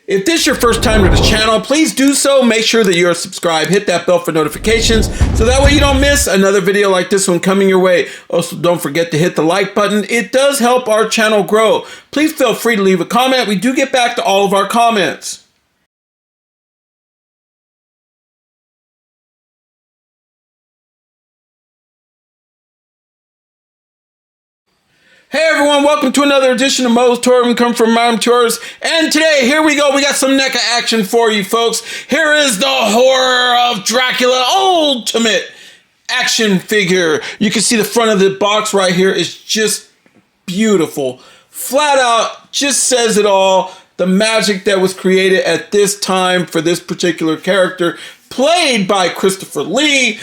If this is your first time to this channel, please do so. Make sure that you're subscribed. Hit that bell for notifications so that way you don't miss another video like this one coming your way. Also, don't forget to hit the like button. It does help our channel grow. Please feel free to leave a comment. We do get back to all of our comments. Hey everyone, welcome to another edition of MOE'S Tour. We come from Modern Tours, and today, here we go, we got some NECA action for you folks. Here is the Horror of Dracula Ultimate action figure. You can see the front of the box right here is just beautiful. Flat out, just says it all. The magic that was created at this time for this particular character, played by Christopher Lee,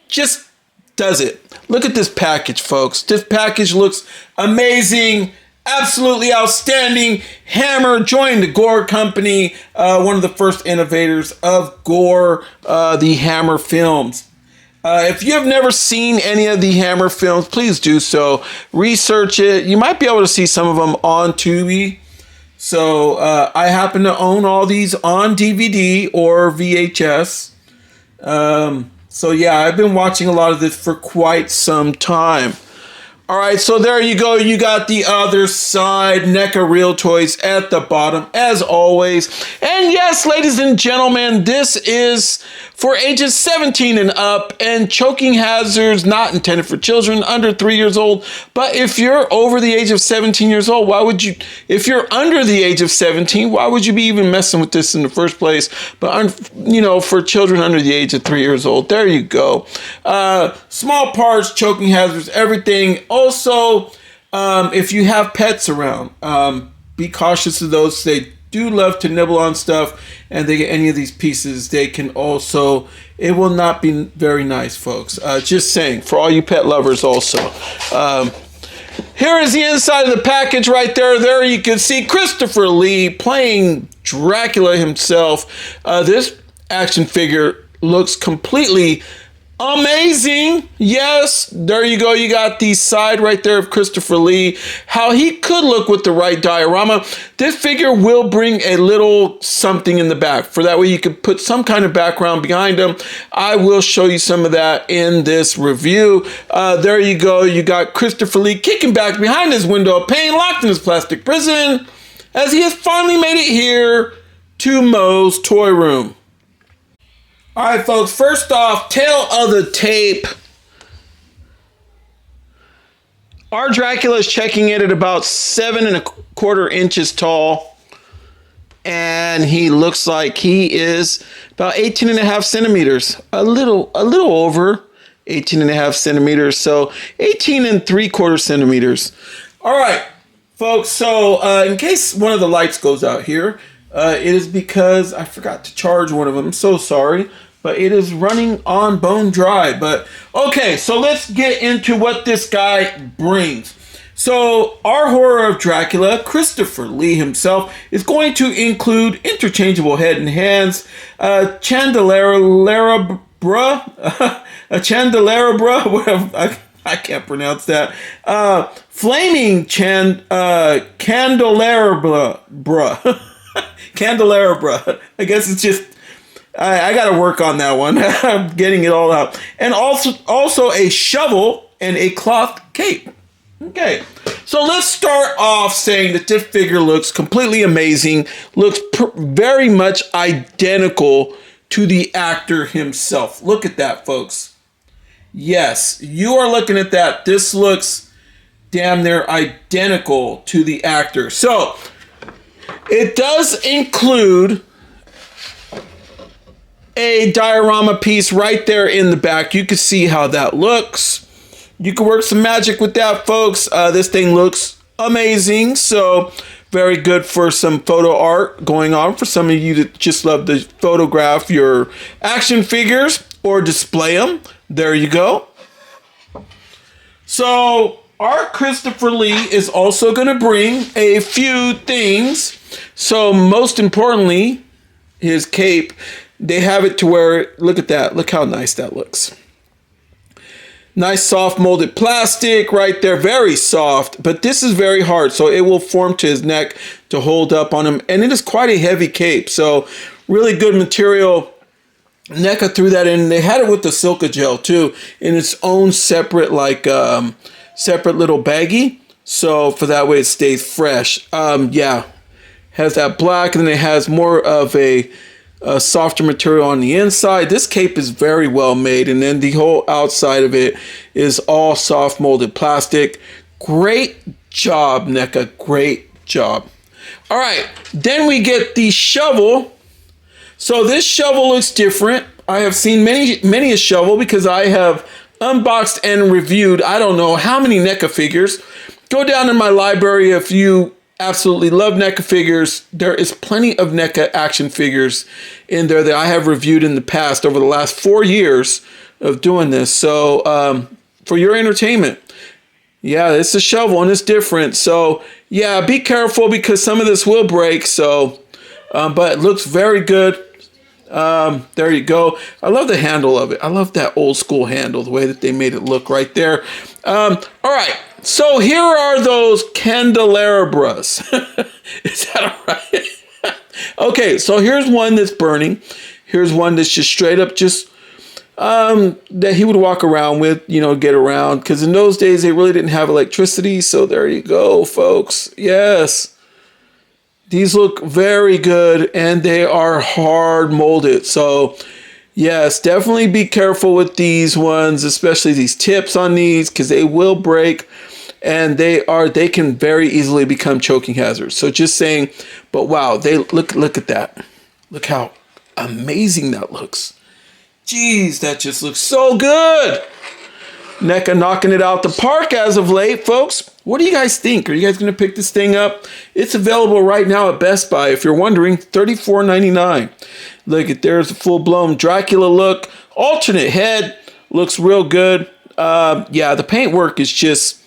just does it. Look at this package, folks. This package looks amazing, absolutely outstanding. Hammer joined the Gore company, one of the first innovators of Gore, the Hammer films. If you have never seen any of the Hammer films, please do so. Research it. You might be able to see some of them on Tubi. So I happen to own all these on DVD or VHS. So yeah, I've been watching a lot of this for quite some time. All right, so there you go. You got the other side, NECA Real Toys at the bottom, as always. And yes, ladies and gentlemen, this is for ages 17 and up, and choking hazards not intended for children under 3 years old. But if you're over the age of 17 years old, why would you, if you're under the age of 17, why would you be even messing with this in the first place? But, you know, for children under the age of 3 years old, there you go. Small parts, choking hazards, everything. Also, if you have pets around, be cautious of those. They do love to nibble on stuff, and they get any of these pieces, they can also, it will not be very nice, folks. Just saying, for all you pet lovers also. Here is the inside of the package right there. There you can see Christopher Lee playing Dracula himself. This action figure looks completely amazing. Yes, there you go. You got the side right there of Christopher Lee. How he could look with the right diorama. This figure will bring a little something in the back. For that way you could put some kind of background behind him. I will show you some of that in this review. There you go. You got Christopher Lee kicking back behind his window of pain, locked in his plastic prison, as he has finally made it here to MOE'S Toy Room. All right, folks, first off, tail of the tape. Our Dracula is checking in at about 7¼ inches tall. And he looks like he is about 18½ centimeters. A little over 18½ centimeters. So 18¾ centimeters. All right, folks, so in case one of the lights goes out here, it is because I forgot to charge one of them. So sorry, but it is running on bone dry. But okay, so let's get into what this guy brings. So our Horror of Dracula, Christopher Lee himself, is going to include interchangeable head and hands, a candelabra, whatever, I can't pronounce that. Flaming candelabra. Candelabra. I guess it's just, I got to work on that one. I'm getting it all out. And also a shovel and a cloth cape. Okay, so let's start off saying that this figure looks completely amazing. Looks very much identical to the actor himself. Look at that, folks. Yes, you are looking at that. This looks damn near identical to the actor. So it does include a diorama piece right there in the back. You can see how that looks. You can work some magic with that, folks. This thing looks amazing. So very good for some photo art going on for some of you that just love to photograph your action figures or display them. There you go. So our Christopher Lee is also going to bring a few things. So most importantly, his cape, they have it to where, look at that. Look how nice that looks. Nice soft molded plastic right there, very soft, but this is very hard, so it will form to his neck to hold up on him, and it is quite a heavy cape, so really good material. NECA threw that in. They had it with the Silica gel too, in its own separate separate little baggie, so for that way it stays fresh. Yeah, has that black, and then it has more of a softer material on the inside. This cape is very well made, and then the whole outside of it is all soft molded plastic. Great job, NECA. Great job. All right, then we get the shovel. So this shovel looks different. I have seen many a shovel because I have unboxed and reviewed I don't know how many NECA figures. Go down in my library if you absolutely love NECA figures. There is plenty of NECA action figures in there that I have reviewed in the past over the last 4 years of doing this. So for your entertainment, yeah, it's a shovel and it's different. So yeah, be careful because some of this will break. So, but it looks very good. There you go. I love the handle of it. I love that old school handle, the way that they made it look right there. All right. So here are those candelabras. Is that all right? Okay, so here's one that's burning. Here's one that's just straight up just that he would walk around with, you know, get around. Because in those days, they really didn't have electricity. So there you go, folks. Yes. These look very good, and they are hard molded. So yes, definitely be careful with these ones, especially these tips on these, because they will break. And they can very easily become choking hazards. So just saying, but wow, they look at that. Look how amazing that looks. Jeez, that just looks so good. NECA knocking it out the park as of late, folks. What do you guys think? Are you guys going to pick this thing up? It's available right now at Best Buy. If you're wondering, $34.99. Look at, there's a full-blown Dracula look. Alternate head. Looks real good. Yeah, the paintwork is just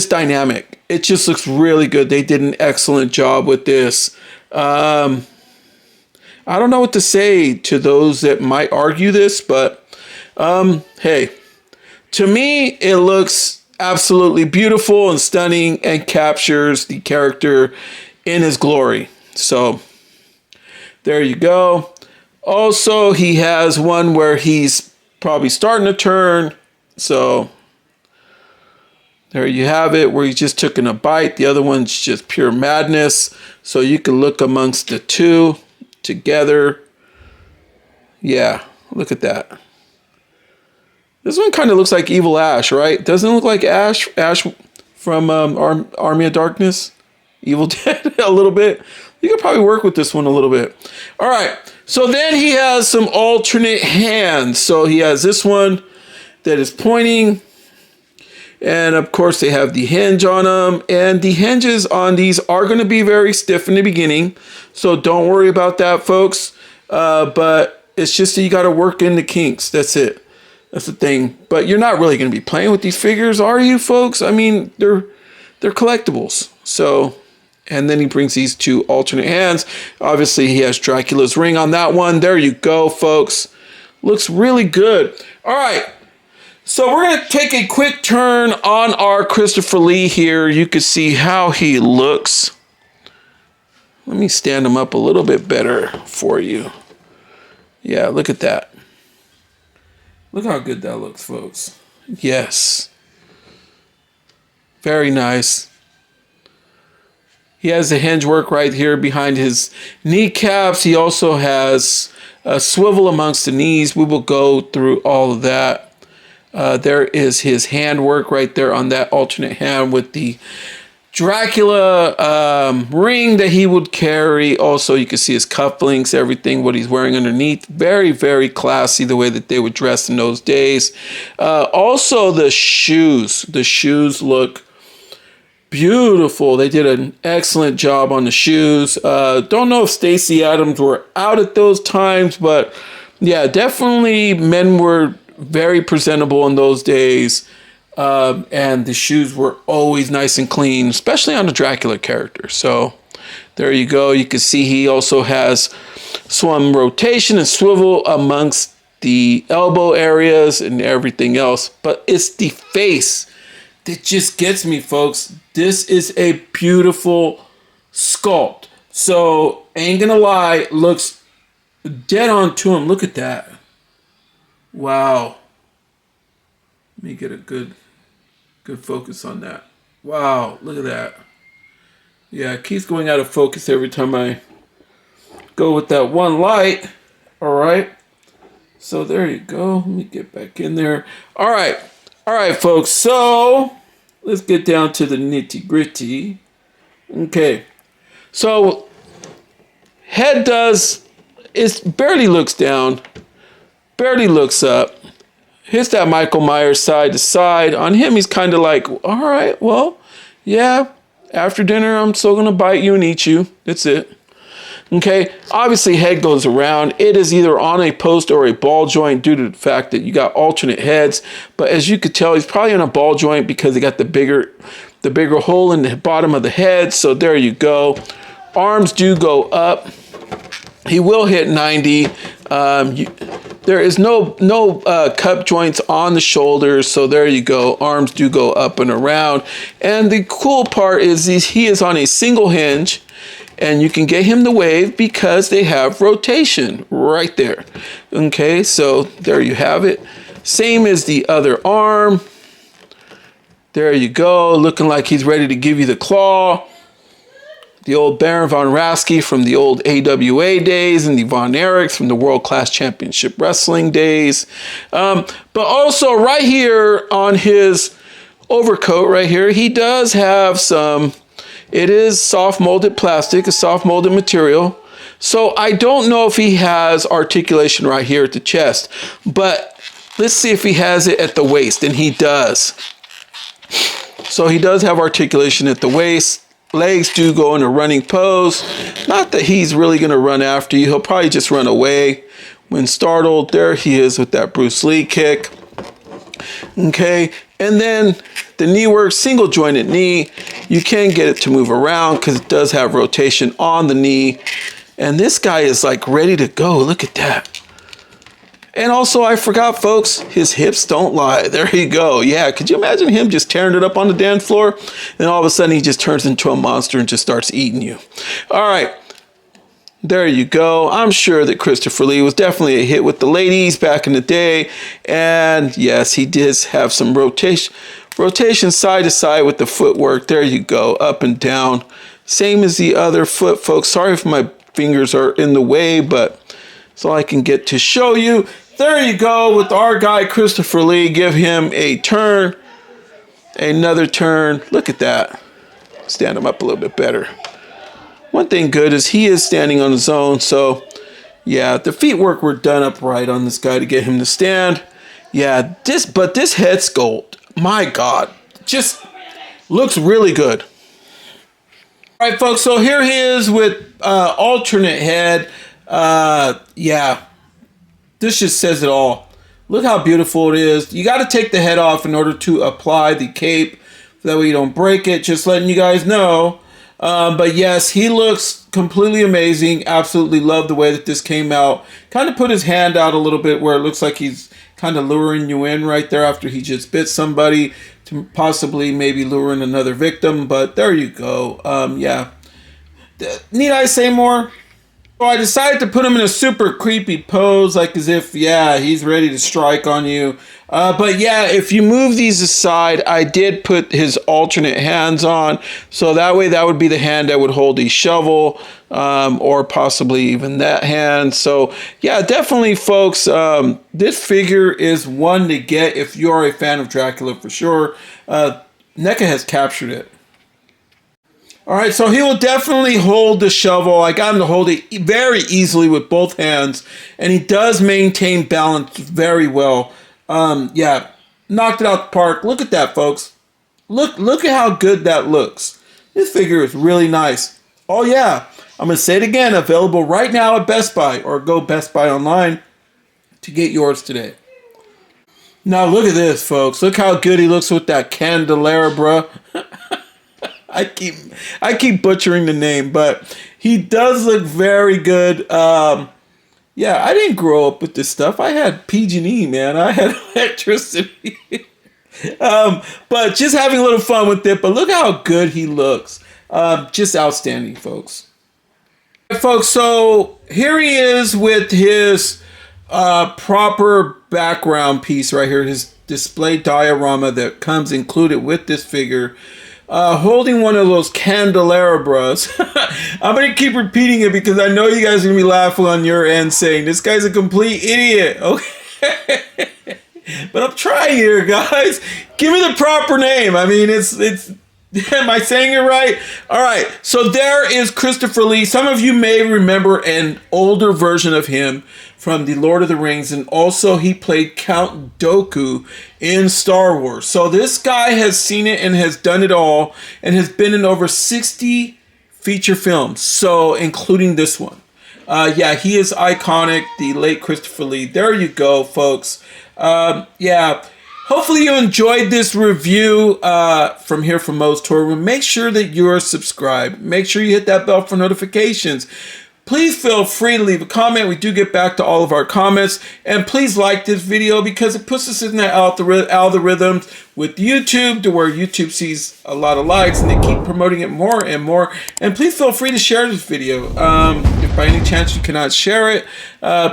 dynamic. It just looks really good. They did an excellent job with this. I don't know what to say to those that might argue this, but hey, to me, it looks absolutely beautiful and stunning and captures the character in his glory. So there you go. Also, he has one where he's probably starting to turn. So there you have it, where he's just taking a bite. The other one's just pure madness. So you can look amongst the two together. Yeah, look at that. This one kind of looks like Evil Ash, right? Doesn't it look like Ash from Army of Darkness? Evil Dead, a little bit. You could probably work with this one a little bit. All right, so then he has some alternate hands. So he has this one that is pointing. And of course they have the hinge on them, and the hinges on these are going to be very stiff in the beginning. So don't worry about that, folks. But it's just that you got to work in the kinks. That's it. That's the thing. But you're not really going to be playing with these figures, are you, folks? I mean, they're collectibles. So, and then he brings these two alternate hands. Obviously, he has Dracula's ring on that one. There you go, folks. Looks really good. All right. So we're going to take a quick turn on our Christopher Lee here. You can see how he looks. Let me stand him up a little bit better for you. Yeah, look at that. Look how good that looks, folks. Yes. Very nice. He has the hinge work right here behind his kneecaps. He also has a swivel amongst the knees. We will go through all of that. There is his hand work right there on that alternate hand with the Dracula ring that he would carry. Also, you can see his cufflinks, everything, what he's wearing underneath. Very, very classy the way that they would dress in those days. Also, the shoes. The shoes look beautiful. They did an excellent job on the shoes. Don't know if Stacey Adams were out at those times, but yeah, definitely men were very presentable in those days. And the shoes were always nice and clean, especially on the Dracula character. So there you go. You can see he also has some rotation and swivel amongst the elbow areas and everything else. But it's the face that just gets me, folks. This is a beautiful sculpt. So, ain't gonna lie, looks dead on to him. Look at that. Wow. Let me get a good focus on that. Wow, look at that. Yeah, it keeps going out of focus every time I go with that one light. All right. So there you go. Let me get back in there. All right, folks. So let's get down to the nitty gritty. Okay. So head barely looks down, barely looks up. Hits that Michael Myers side to side. On him, he's kind of like, all right, well, yeah, after dinner, I'm still going to bite you and eat you. That's it. Okay, obviously head goes around. It is either on a post or a ball joint due to the fact that you got alternate heads. But as you could tell, he's probably on a ball joint because he got the bigger hole in the bottom of the head. So there you go. Arms do go up. He will hit 90. There is no cup joints on the shoulders, so there you go. Arms do go up and around. And the cool part is he is on a single hinge, and you can get him to wave because they have rotation right there. Okay, so there you have it. Same as the other arm. There you go, looking like he's ready to give you the claw. The old Baron von Raschke from the old AWA days, and the Von Erichs from the World Class Championship Wrestling days. But also right here on his overcoat right here, he does have some, it is soft molded plastic, a soft molded material. So I don't know if he has articulation right here at the chest, but let's see if he has it at the waist, and he does. So he does have articulation at the waist. Legs do go in a running pose. Not that he's really going to run after you. He'll probably just run away when startled. There he is with that Bruce Lee kick. Okay, and then the knee work, single jointed knee. You can get it to move around because it does have rotation on the knee. And this guy is like ready to go. Look at that. And also, I forgot, folks, his hips don't lie. There you go. Yeah, could you imagine him just tearing it up on the dance floor? And all of a sudden, he just turns into a monster and just starts eating you. All right. There you go. I'm sure that Christopher Lee was definitely a hit with the ladies back in the day. And yes, he did have some rotation side to side with the footwork. There you go. Up and down. Same as the other foot, folks. Sorry if my fingers are in the way, but that's all I can get to show you. There you go with our guy Christopher Lee. Give him a turn, another turn. Look at that. Stand him up a little bit better. One thing good is he is standing on his own. So yeah, the feet work were done upright on this guy to get him to stand. Yeah, this head sculpt, my God, just looks really good. All right, folks, so here he is with alternate head. Yeah, this just says it all. Look how beautiful it is. You got to take the head off in order to apply the cape. That way you don't break it. Just letting you guys know. But yes, he looks completely amazing. Absolutely love the way that this came out. Kind of put his hand out a little bit where it looks like he's kind of luring you in right there after he just bit somebody to possibly maybe lure in another victim. But there you go. Yeah. Need I say more? So I decided to put him in a super creepy pose, like as if, yeah, he's ready to strike on you. But yeah, if you move these aside, I did put his alternate hands on. So that way, that would be the hand that would hold a shovel, or possibly even that hand. So yeah, definitely, folks, this figure is one to get if you're a fan of Dracula for sure. NECA has captured it. All right, so he will definitely hold the shovel. I got him to hold it very easily with both hands, and he does maintain balance very well. Yeah, knocked it out the park. Look at that, folks. Look at how good that looks. This figure is really nice. Oh yeah, I'm gonna say it again. Available right now at Best Buy, or go Best Buy online to get yours today. Now look at this, folks. Look how good he looks with that candelabra. I keep butchering the name, but he does look very good. Yeah, I didn't grow up with this stuff. I had PG&E, man. I had electricity. But just having a little fun with it. But look how good he looks. Just outstanding, folks. Folks, so here he is with his proper background piece right here, his display diorama that comes included with this figure, holding one of those candelabras. I'm going to keep repeating it because I know you guys are going to be laughing on your end saying, this guy's a complete idiot. Okay. But I'm trying here, guys. Give me the proper name. I mean, it's am I saying it right? All right. So there is Christopher Lee. Some of you may remember an older version of him from the Lord of the Rings, and also he played Count Dooku in Star Wars. So this guy has seen it and has done it all and has been in over 60 feature films, so including this one. Yeah, he is iconic, the late Christopher Lee. There you go, folks. Yeah, hopefully you enjoyed this review from here from Moe's Toy Room. Make sure that you're subscribed. Make sure you hit that bell for notifications. Please feel free to leave a comment. We do get back to all of our comments. And please like this video because it puts us in that algorithm with YouTube to where YouTube sees a lot of likes and they keep promoting it more and more. And please feel free to share this video. If by any chance you cannot share it,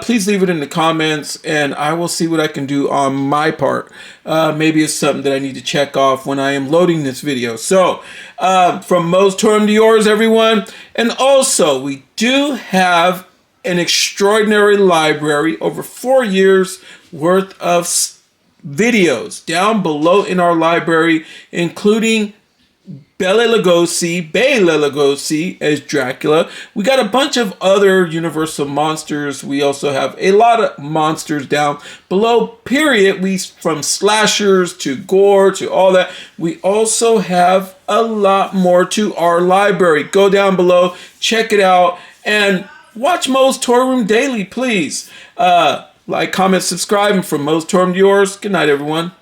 please leave it in the comments and I will see what I can do on my part. Maybe it's something that I need to check off when I am loading this video. So from Moe's Toy Room to yours, everyone. And also we do have an extraordinary library, over 4 years worth of videos down below in our library, including Bela Lugosi as Dracula. We got a bunch of other Universal monsters. We also have a lot of monsters down below, period. From slashers to gore to all that. We also have a lot more to our library. Go down below, check it out, and watch Moe's Toy Room daily, please. Like, comment, subscribe, and from Moe's Toy Room to yours, good night, everyone.